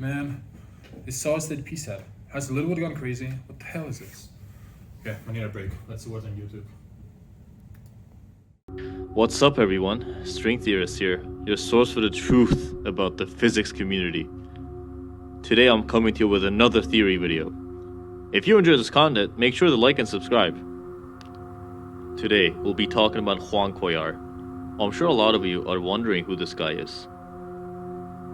Man, this solid piece head. Has Littlewood gone crazy? What the hell is this? Okay, I need a break. Let's see what's on YouTube. What's up, everyone? String Theorist here, your source for the truth about the physics community. Today I'm coming to you with another theory video. If you enjoy this content, make sure to like and subscribe. Today, we'll be talking about Juan Cuellar. I'm sure a lot of you are wondering who this guy is.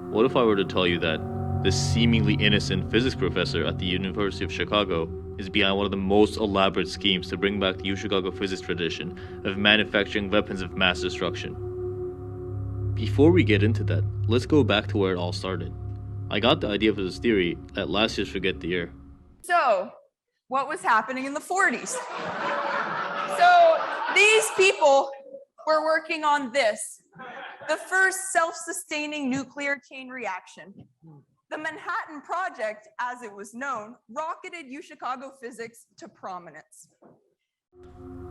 What if I were to tell you that this seemingly innocent physics professor at the University of Chicago is behind one of the most elaborate schemes to bring back the UChicago physics tradition of manufacturing weapons of mass destruction? Before we get into that, let's go back to where it all started. I got the idea for this theory at last year's Forget the Year. So, what was happening in the 40s? So, these people were working on this, the first self-sustaining nuclear chain reaction. The Manhattan Project, as it was known, rocketed UChicago physics to prominence.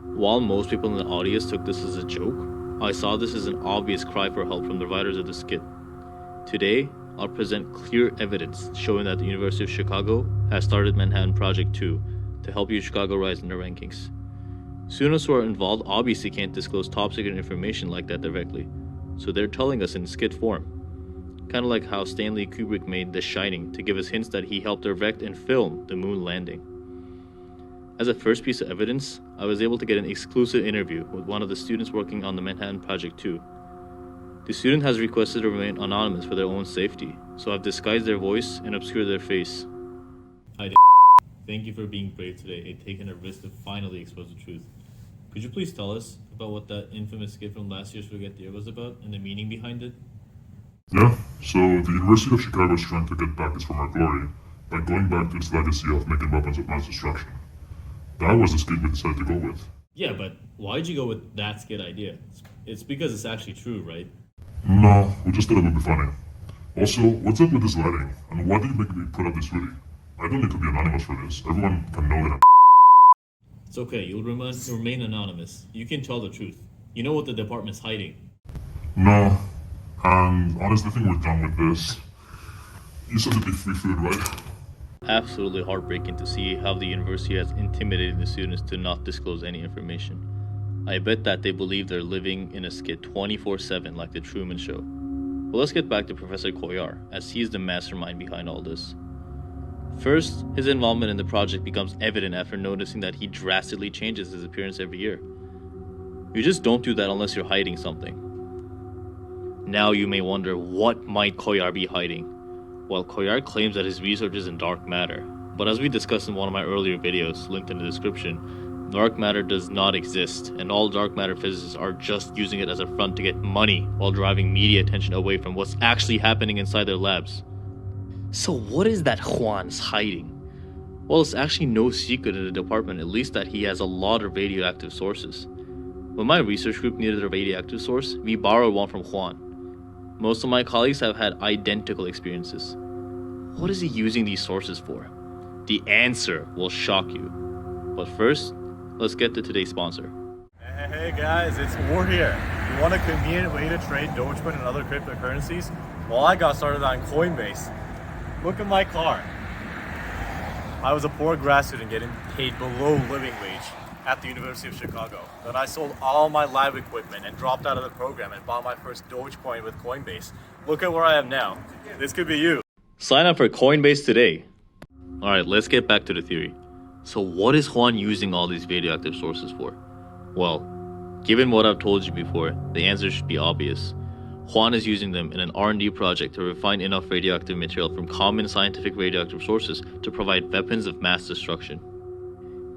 While most people in the audience took this as a joke, I saw this as an obvious cry for help from the writers of the skit. Today, I'll present clear evidence showing that the University of Chicago has started Manhattan Project 2 to help UChicago rise in the rankings. Students who are involved obviously can't disclose top secret information like that directly, so they're telling us in skit form. Kind of like how Stanley Kubrick made The Shining to give us hints that he helped direct and film the moon landing. As a first piece of evidence, I was able to get an exclusive interview with one of the students working on the Manhattan Project 2. The student has requested to remain anonymous for their own safety, so I've disguised their voice and obscured their face. Hi, thank you for being brave today and taking a risk to finally expose the truth. Could you please tell us about what that infamous skit from last year's Forget the Year was about and the meaning behind it? Yeah, so the University of Chicago is trying to get back its former glory by going back to its legacy of making weapons of mass destruction. That was the skit we decided to go with. Yeah, but why'd you go with that skit idea? It's because it's actually true, right? No, we just thought it would be funny. Also, what's up with this lighting? And why do you make me put up this hoodie? I don't need to be anonymous for this. Everyone can know that I'm It's okay, you'll remain anonymous. You can tell the truth. You know what the department's hiding. No, and honestly, I think we're done with this. You said it'd be free food, right? Absolutely heartbreaking to see how the university has intimidated the students to not disclose any information. I bet that they believe they're living in a skit 24/7 like the Truman Show. But let's get back to Professor Cuellar, as he is the mastermind behind all this. First, his involvement in the project becomes evident after noticing that he drastically changes his appearance every year. You just don't do that unless you're hiding something. Now you may wonder, what might Cuellar be hiding? Well, Cuellar claims that his research is in dark matter, but as we discussed in one of my earlier videos, linked in the description, dark matter does not exist, and all dark matter physicists are just using it as a front to get money while driving media attention away from what's actually happening inside their labs. So what is that Juan's hiding? Well, it's actually no secret in the department, at least that he has a lot of radioactive sources. When my research group needed a radioactive source, we borrowed one from Juan. Most of my colleagues have had identical experiences. What is he using these sources for? The answer will shock you. But first, let's get to today's sponsor. Hey guys, it's War here. You want a convenient way to trade Dogecoin and other cryptocurrencies? Well, I got started on Coinbase. Look at my car. I was a poor grad student getting paid below living wage at the University of Chicago. Then I sold all my lab equipment and dropped out of the program and bought my first Dogecoin with Coinbase. Look at where I am now. This could be you. Sign up for Coinbase today. Alright, let's get back to the theory. So what is Juan using all these radioactive sources for? Well, given what I've told you before, the answer should be obvious. Juan is using them in an R&D project to refine enough radioactive material from common scientific radioactive sources to provide weapons of mass destruction.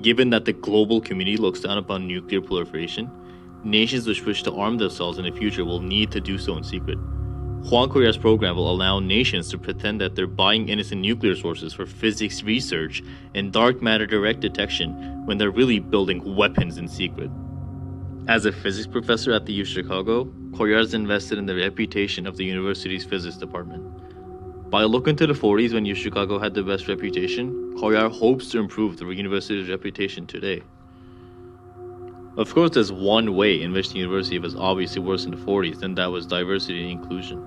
Given that the global community looks down upon nuclear proliferation, nations which wish to arm themselves in the future will need to do so in secret. Juan Cuellar's program will allow nations to pretend that they're buying innocent nuclear sources for physics research and dark matter direct detection when they're really building weapons in secret. As a physics professor at the U Chicago, Cuellar has invested in the reputation of the university's physics department. By a look into the 40s when UChicago had the best reputation, Cuellar hopes to improve the university's reputation today. Of course, there's one way in which the university was obviously worse in the 40s, and that was diversity and inclusion.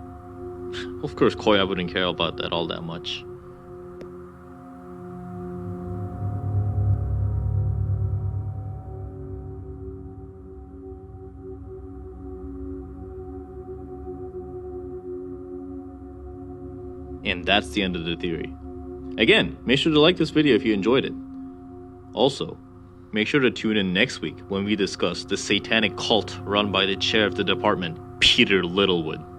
Of course, Koya wouldn't care about that all that much. And that's the end of the theory. Again, make sure to like this video if you enjoyed it. Also, make sure to tune in next week when we discuss the satanic cult run by the chair of the department, Peter Littlewood.